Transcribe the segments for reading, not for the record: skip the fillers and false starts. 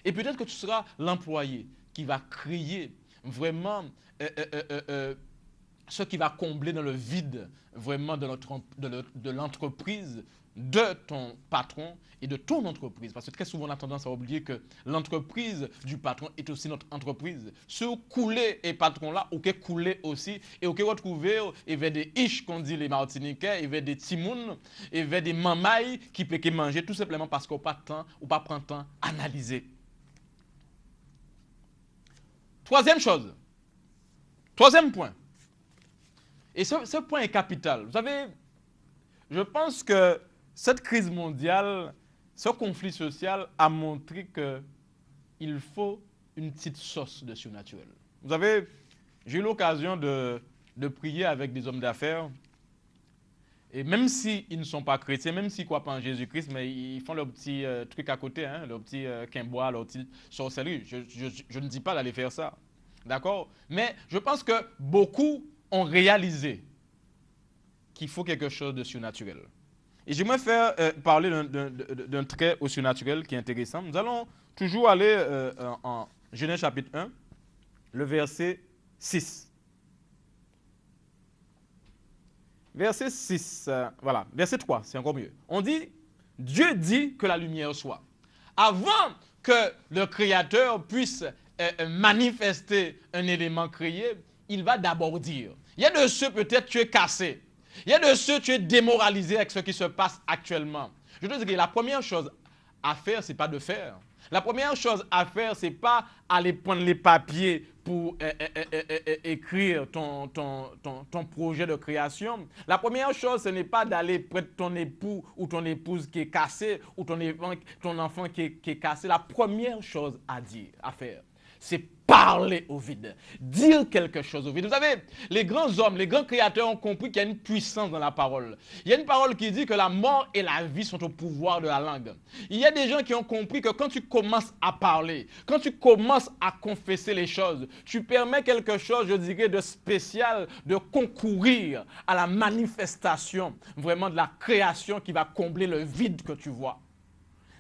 Et peut-être que tu seras l'employé qui va créer vraiment ce qui va combler dans le vide vraiment de l'entreprise, de ton patron et de ton entreprise. Parce que très souvent, on a tendance à oublier que l'entreprise du patron est aussi notre entreprise. Ce coulé et patron-là, ok, coulé aussi, et ok, retrouver, il y a des iches qu'on dit les Martiniquais, il y a des timounes, il y a des mamailles qui peuvent manger tout simplement parce qu'on n'a pas de temps ou pas prend le temps d'analyser. Troisième chose, troisième point. Et ce point est capital. Vous savez, je pense que cette crise mondiale, ce conflit social a montré qu'il faut une petite sauce de surnaturel. Vous savez, j'ai eu l'occasion de prier avec des hommes d'affaires. Et même s'ils ne sont pas chrétiens, même s'ils ne croient pas en Jésus-Christ, mais ils font leur petit truc à côté, hein, leur petit quimbois, leur petit sorcellerie. Je ne dis pas d'aller faire ça. D'accord? Mais je pense que beaucoup ont réalisé qu'il faut quelque chose de surnaturel. Et j'aimerais faire parler d'un trait au surnaturel qui est intéressant. Nous allons toujours aller en Genèse chapitre 1, le verset 6. Verset 6, voilà, verset 3, c'est encore mieux. On dit, Dieu dit que la lumière soit. Avant que le Créateur puisse manifester un élément créé, il va d'abord dire. Il y a de ceux, peut-être, tu es cassé. Il y a de ceux, tu es démoralisé avec ce qui se passe actuellement. Je te dis que la première chose à faire, ce n'est pas de faire. La première chose à faire, ce n'est pas aller prendre les papiers pour écrire ton projet de création. La première chose, ce n'est pas d'aller près ton époux ou ton épouse qui est cassé ou ton enfant qui est cassé. La première chose à dire, à faire, c'est parler au vide, dire quelque chose au vide. Vous savez, les grands hommes, les grands créateurs ont compris qu'il y a une puissance dans la parole. Il y a une parole qui dit que la mort et la vie sont au pouvoir de la langue. Il y a des gens qui ont compris que quand tu commences à parler, quand tu commences à confesser les choses, tu permets quelque chose, je dirais, de spécial, de concourir à la manifestation vraiment de la création qui va combler le vide que tu vois.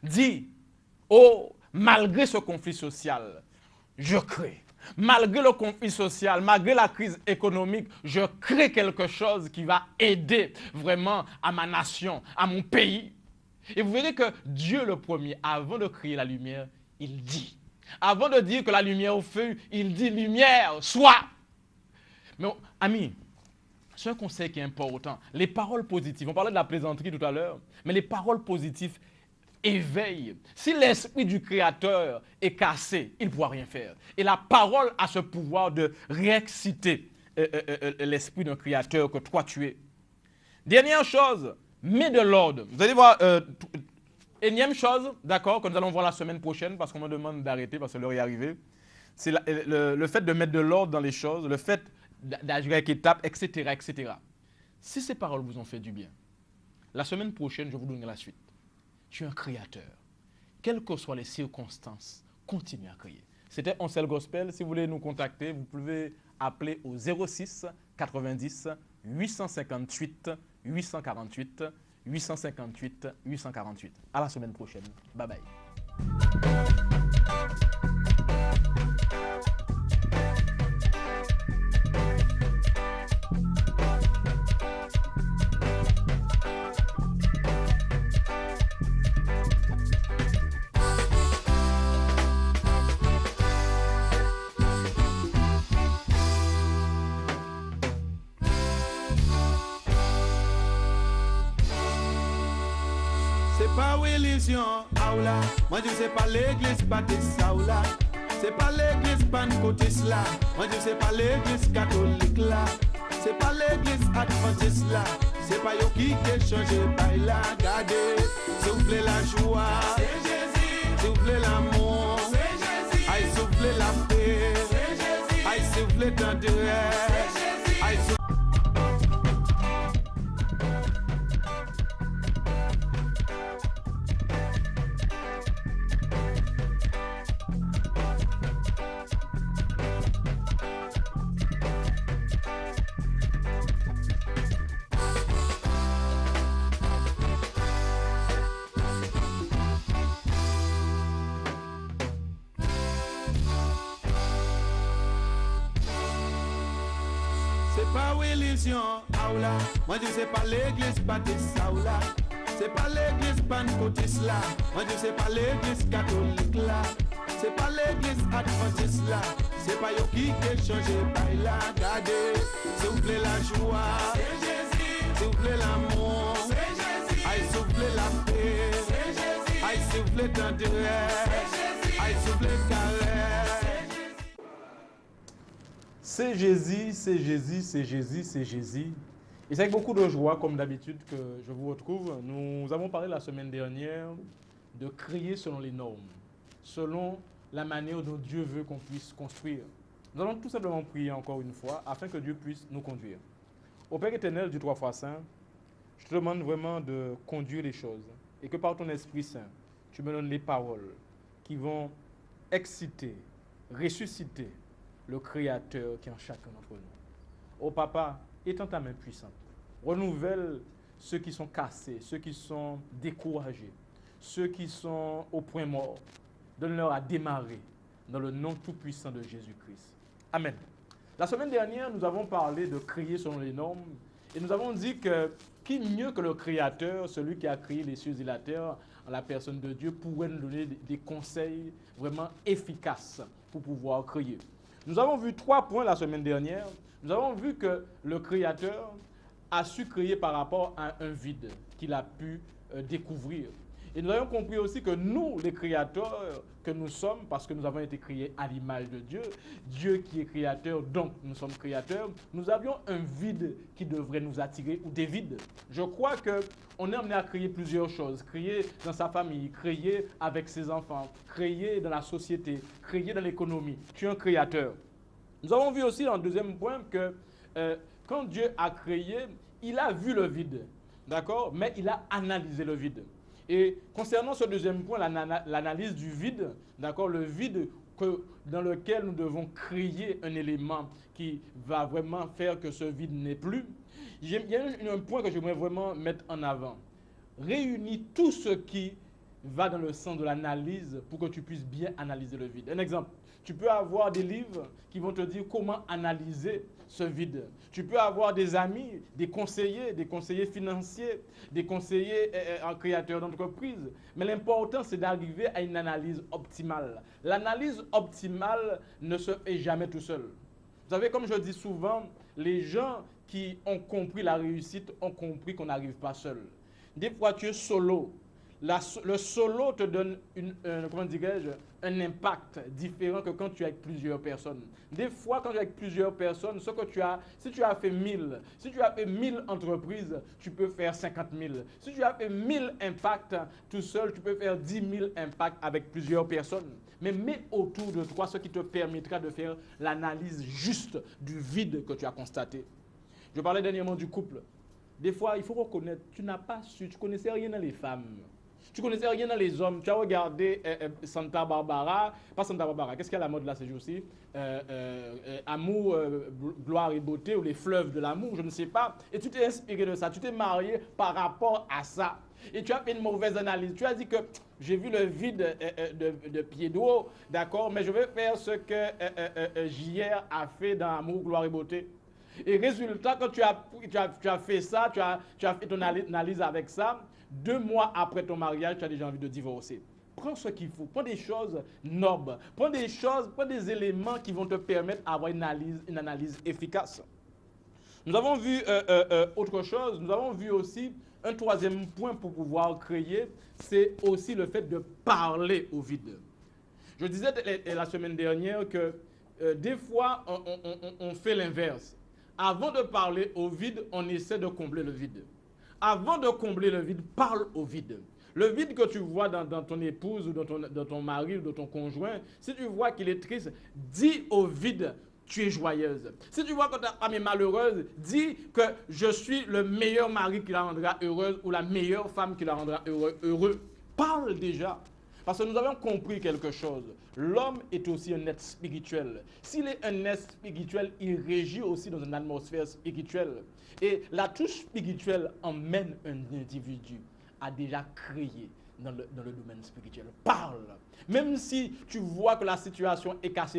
Dis, oh, malgré ce conflit social, je crée. Malgré le conflit social, malgré la crise économique, je crée quelque chose qui va aider vraiment à ma nation, à mon pays. Et vous verrez que Dieu le premier, avant de créer la lumière, il dit. Avant de dire que la lumière fut, il dit lumière, soit. Mais amis, c'est un conseil qui est important. Les paroles positives, on parlait de la plaisanterie tout à l'heure, mais les paroles positives éveille. Si l'esprit du Créateur est cassé, il ne pourra rien faire. Et la parole a ce pouvoir de réexciter l'esprit d'un Créateur que toi tu es. Dernière chose, mets de l'ordre. Vous allez voir, énième chose, d'accord, que nous allons voir la semaine prochaine, parce qu'on me demande d'arrêter, parce que l'heure est arrivée. C'est le fait de mettre de l'ordre dans les choses, le fait d'agir avec étapes, etc., etc. Si ces paroles vous ont fait du bien, la semaine prochaine, je vous donnerai la suite. Tu es un créateur. Quelles que soient les circonstances, continue à créer. C'était On Sait le Gospel. Si vous voulez nous contacter, vous pouvez appeler au 06 90 858 848 858 848. À la semaine prochaine. Bye bye. C'est pas religion, aoula. Moi je sais pas l'église baptiste, aoula. C'est pas l'église pentecôtiste là. Moi je sais pas l'église catholique là. C'est pas l'église adventiste là. C'est pas yo qui a changé par là. Regardez, soufflez la joie. C'est Jésus. Soufflez l'amour. C'est Jésus. Aïe, soufflez la paix. C'est Jésus. Aïe, soufflez d'intérêt. C'est Jésus. Aïe, pas religion, aoula. Moi je sais pas l'église baptiste, aoula. C'est pas l'église pentecôtiste là. Moi je sais pas l'église catholique là. C'est pas l'église adventiste là. C'est pas yo qui a changé bail là. Regardez, s'il vous plaît la joie, c'est Jésus. S'il vous plaît l'amour, c'est Jésus. Aïe s'il vous plaît la paix, c'est Jésus. Aïe s'il vous plaît tendresse, c'est Jésus. Aïe s'il vous plaît caresse. C'est Jésus, c'est Jésus, c'est Jésus, c'est Jésus. Et c'est avec beaucoup de joie, comme d'habitude, que je vous retrouve. Nous avons parlé la semaine dernière de crier selon les normes, selon la manière dont Dieu veut qu'on puisse construire. Nous allons tout simplement prier encore une fois afin que Dieu puisse nous conduire. Au Père éternel du 3 fois Saint, je te demande vraiment de conduire les choses et que par ton Esprit Saint, tu me donnes les paroles qui vont exciter, ressusciter le Créateur qui est en chacun d'entre nous. Ô Papa, étends ta main puissante. Renouvelle ceux qui sont cassés, ceux qui sont découragés, ceux qui sont au point mort. Donne-leur à démarrer dans le nom tout-puissant de Jésus-Christ. Amen. La semaine dernière, nous avons parlé de crier selon les normes et nous avons dit que qui mieux que le Créateur, celui qui a créé les cieux et la terre, en la personne de Dieu, pourrait nous donner des conseils vraiment efficaces pour pouvoir crier. Nous avons vu 3 points la semaine dernière. Nous avons vu que le Créateur a su créer par rapport à un vide qu'il a pu découvrir. Et nous avons compris aussi que nous, les créateurs que nous sommes, parce que nous avons été créés à l'image de Dieu, Dieu qui est créateur, donc nous sommes créateurs, nous avions un vide qui devrait nous attirer, ou des vides. Je crois qu'on est amené à créer plusieurs choses. Créer dans sa famille, créer avec ses enfants, créer dans la société, créer dans l'économie. Tu es un créateur. Nous avons vu aussi dans le deuxième point que quand Dieu a créé, il a vu le vide, d'accord, mais il a analysé le vide. Et concernant ce deuxième point, l'analyse du vide, d'accord, le vide dans lequel nous devons créer un élément qui va vraiment faire que ce vide n'est plus, il y a un point que j'aimerais vraiment mettre en avant. Réunis tout ce qui va dans le sens de l'analyse pour que tu puisses bien analyser le vide. Un exemple, tu peux avoir des livres qui vont te dire comment analyser ce vide. Tu peux avoir des amis, des conseillers financiers, des conseillers en créateurs d'entreprise. Mais l'important, c'est d'arriver à une analyse optimale. L'analyse optimale ne se fait jamais tout seul. Vous savez, comme je dis souvent, les gens qui ont compris la réussite ont compris qu'on n'arrive pas seul. Des fois, tu es solo. Le solo te donne un impact différent que quand tu es avec plusieurs personnes. Des fois, quand tu es avec plusieurs personnes, si tu as fait 1000 entreprises, tu peux faire 50 000. Si tu as fait 1000 impacts tout seul, tu peux faire 10 000 impacts avec plusieurs personnes. Mais mets autour de toi ce qui te permettra de faire l'analyse juste du vide que tu as constaté. Je parlais dernièrement du couple. Des fois, il faut reconnaître, tu connaissais rien dans les femmes. Tu connaissais rien dans les hommes. Tu as regardé Santa Barbara, pas Santa Barbara, qu'est-ce qu'il y a à la mode là ces jours-ci Amour, gloire et beauté, ou les fleuves de l'amour, je ne sais pas. Et tu t'es inspiré de ça, tu t'es marié par rapport à ça. Et tu as fait une mauvaise analyse. Tu as dit que j'ai vu le vide de pied d'eau, d'accord, mais je vais faire ce que JR a fait dans Amour, gloire et beauté. Et résultat, quand tu as fait ça, tu as fait ton analyse avec ça, 2 mois après ton mariage, tu as déjà envie de divorcer. Prends ce qu'il faut, prends des choses nobles, prends des éléments qui vont te permettre d'avoir une analyse efficace. Nous avons vu autre chose, nous avons vu aussi un 3e point pour pouvoir créer, c'est aussi le fait de parler au vide. Je disais la semaine dernière que des fois, on fait l'inverse. Avant de parler au vide, on essaie de combler le vide. Avant de combler le vide, parle au vide. Le vide que tu vois dans ton épouse ou dans ton mari ou dans ton conjoint, si tu vois qu'il est triste, dis au vide, tu es joyeuse. Si tu vois que ta femme est malheureuse, dis que je suis le meilleur mari qui la rendra heureuse ou la meilleure femme qui la rendra heureux. Parle déjà. Parce que nous avons compris quelque chose. L'homme est aussi un être spirituel. S'il est un être spirituel, il régit aussi dans une atmosphère spirituelle. Et la touche spirituelle emmène un individu à déjà créer dans le domaine spirituel. Parle. Même si tu vois que la situation est cassée